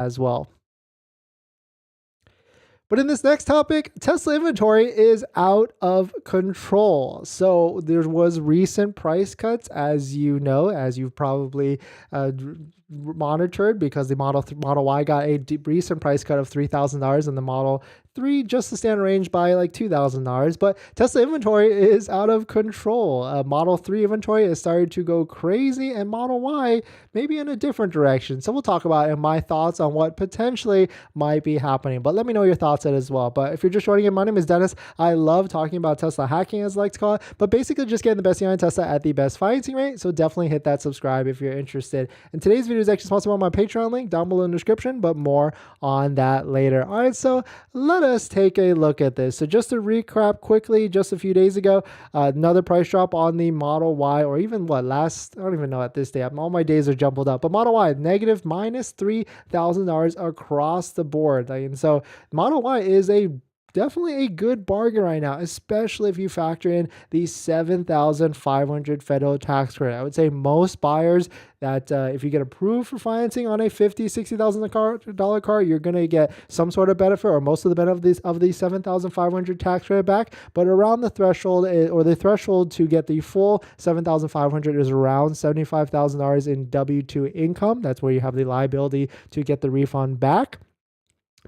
as well. But in this next topic, Tesla inventory is out of control. So there was recent price cuts, as you know, as you've probably monitored, because the Model Y got a recent price cut of $3,000 and the Model 3 just the standard range by like $2,000. But Tesla inventory is out of control. Model 3 inventory has started to go crazy, and Model Y maybe in a different direction. So we'll talk about my thoughts on what potentially might be happening. But let me know your thoughts on it as well. But if you're just joining in, my name is Dennis. I love talking about Tesla hacking, as I like to call it, but basically just getting the best deal on Tesla at the best financing rate. So definitely hit that subscribe if you're interested. And today's video is actually sponsored by my Patreon link down below in the description, but more on that later. All right, so let us take a look at this. So just to recap quickly, just a few days ago, another price drop on the Model Y, or even I don't even know at this day. All my days are jumbled up. But Model Y, negative minus $3,000 across the board. And so Model Y is definitely a good bargain right now, especially if you factor in the $7,500 federal tax credit. I would say most buyers that if you get approved for financing on a $50,000, $60,000 car, you're going to get some sort of benefit, or most of the benefit of the $7,500 tax credit back. But around the threshold, or the threshold to get the full $7,500 is around $75,000 in W-2 income. That's where you have the liability to get the refund back.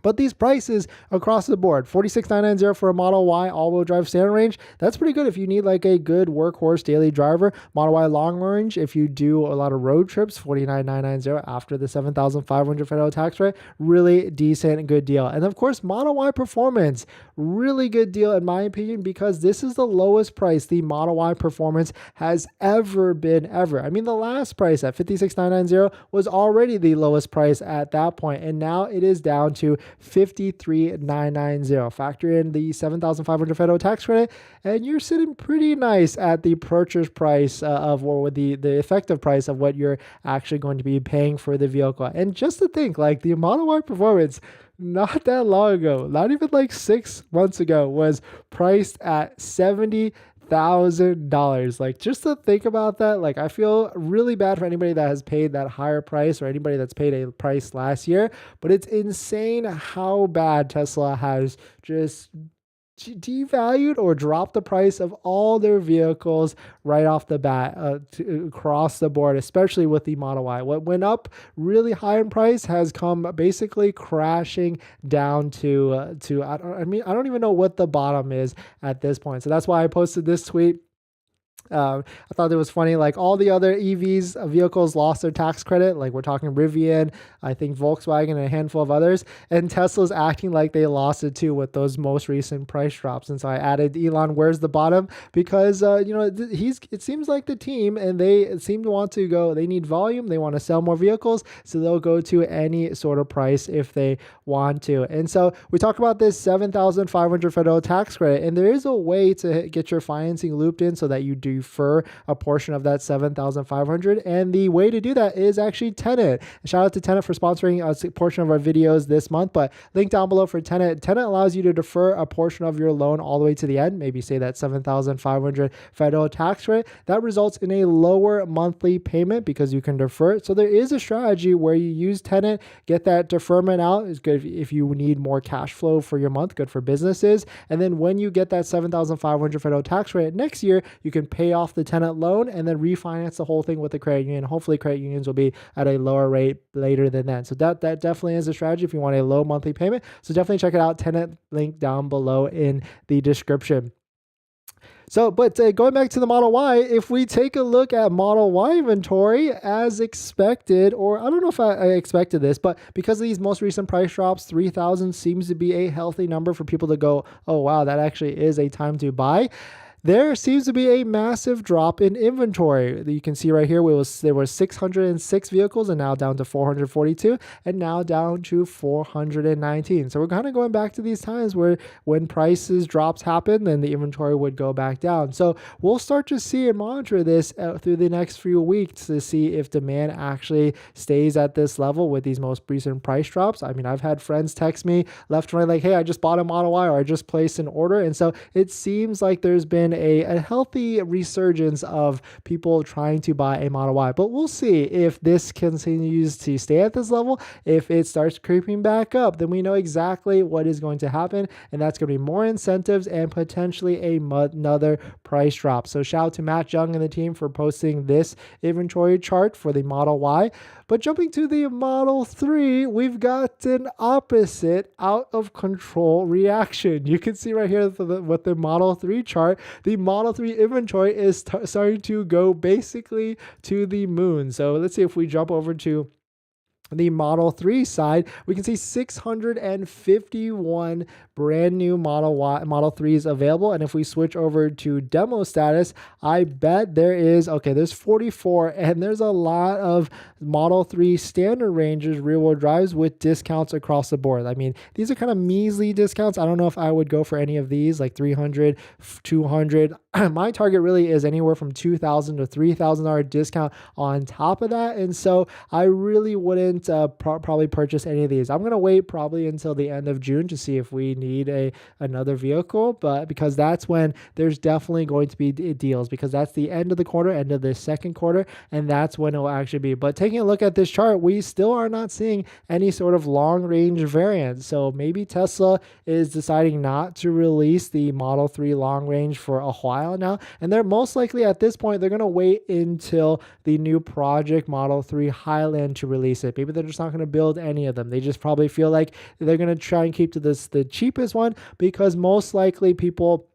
But these prices across the board, $46,990 for a Model Y all-wheel drive standard range, that's pretty good if you need like a good workhorse daily driver. Model Y long range, if you do a lot of road trips, $49,990 after the $7,500 federal tax rate, really decent, good deal. And of course, Model Y Performance, really good deal in my opinion, because this is the lowest price the Model Y Performance has ever been, ever. I mean, the last price at $56,990 was already the lowest price at that point, and now it is down to $53,990. Factor in the $7,500 federal tax credit, and you're sitting pretty nice at the purchase price or the effective price of what you're actually going to be paying for the vehicle. And just to think, like the Model Y Performance, not that long ago, not even like 6 months ago, was priced at $70,000. Like, just to think about that, like I feel really bad for anybody that has paid that higher price, or anybody that's paid a price last year. But it's insane how bad Tesla has just devalued or dropped the price of all their vehicles right off the bat across the board, especially with the Model Y. What went up really high in price has come basically crashing down to I don't even know what the bottom is at this point. So that's why I posted this tweet. I thought it was funny, like all the other EVs vehicles lost their tax credit. Like we're talking Rivian, I think Volkswagen, and a handful of others. And Tesla's acting like they lost it too with those most recent price drops. And so I added Elon, where's the bottom? Because, it seems like the team, and they seem to want to go, they need volume. They want to sell more vehicles. So they'll go to any sort of price if they want to. And so we talk about this $7,500 federal tax credit. And there is a way to get your financing looped in so that you defer a portion of that $7,500, and the way to do that is actually Tenet. Shout out to Tenet for sponsoring a portion of our videos this month, but link down below for Tenet. Tenet allows you to defer a portion of your loan all the way to the end, maybe say that $7,500 federal tax rate. That results in a lower monthly payment because you can defer it. So there is a strategy where you use Tenet, get that deferment out. It's good if you need more cash flow for your month, good for businesses. And then when you get that $7,500 federal tax rate next year, you can pay off the Tenet loan and then refinance the whole thing with the credit union. Hopefully credit unions will be at a lower rate later than that. So that definitely is a strategy if you want a low monthly payment. So definitely check it out. Tenet, link down below in the description. So, but going back to the Model Y, if we take a look at Model Y inventory as expected, or I don't know if I expected this, but because of these most recent price drops, 3,000 seems to be a healthy number for people to go, oh wow, that actually is a time to buy. There seems to be a massive drop in inventory. You can see right here, there were 606 vehicles and now down to 442 and now down to 419. So we're kind of going back to these times where when prices drops happen, then the inventory would go back down. So we'll start to see and monitor this through the next few weeks to see if demand actually stays at this level with these most recent price drops. I mean, I've had friends text me left and right like, hey, I just bought a Model Y or I just placed an order. And so it seems like there's been been a healthy resurgence of people trying to buy a Model Y. But we'll see if this continues to stay at this level. If it starts creeping back up, then we know exactly what is going to happen, and that's going to be more incentives and potentially another price drop. So shout out to Matt Young and the team for posting this inventory chart for the Model Y. But jumping to the Model 3, we've got an opposite out of control reaction. You can see right here with the Model 3 chart, the Model 3 inventory is starting to go basically to the moon. So let's see if we jump over to the Model 3 side, we can see 651 brand new Model 3s available. And if we switch over to demo status, I bet there's 44, and there's a lot of Model 3 standard ranges rear-wheel drives with discounts across the board. I mean, these are kind of measly discounts. I don't know if I would go for any of these, like 300, 200. My target really is anywhere from $2,000 to $3,000 discount on top of that. And so I really wouldn't probably purchase any of these. I'm going to wait probably until the end of June to see if we need another vehicle, but because that's when there's definitely going to be deals, because that's the end of the quarter, end of the second quarter, and that's when it will actually be. But taking a look at this chart, we still are not seeing any sort of long range variant. So maybe Tesla is deciding not to release the Model 3 long range for a while now, and they're most likely at this point, they're going to wait until the new Project Model 3 Highland to release it. Maybe they're just not going to build any of them. They just probably feel like they're going to try and keep to the cheapest one, because most likely people,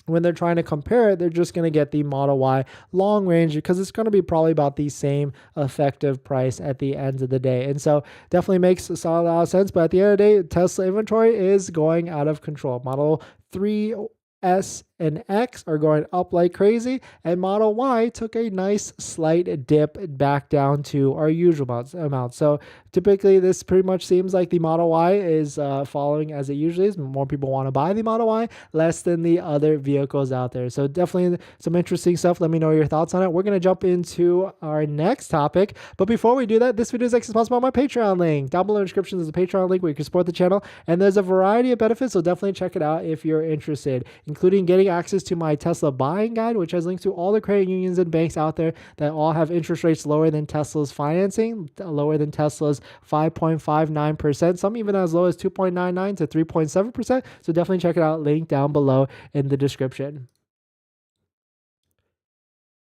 when they're trying to compare it, they're just going to get the Model Y long range, because it's going to be probably about the same effective price at the end of the day. And so definitely makes a lot of sense. But at the end of the day, Tesla inventory is going out of control. Model 3 S and X are going up like crazy, and Model Y took a nice slight dip back down to our usual amount. So typically this pretty much seems like the Model Y is following as it usually is. More people want to buy the Model Y, less than the other vehicles out there. So definitely some interesting stuff. Let me know your thoughts on it. We're going to jump into our next topic, but before we do that, this video is actually sponsored by my Patreon link. Down below in the description is a Patreon link where you can support the channel, and there's a variety of benefits, so definitely check it out if you're interested, including getting access to my Tesla buying guide, which has links to all the credit unions and banks out there that all have interest rates lower than Tesla's financing, lower than Tesla's 5.59%, some even as low as 2.99 to 3.7%. So definitely check it out. Link down below in the description.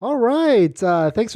All right. Thanks for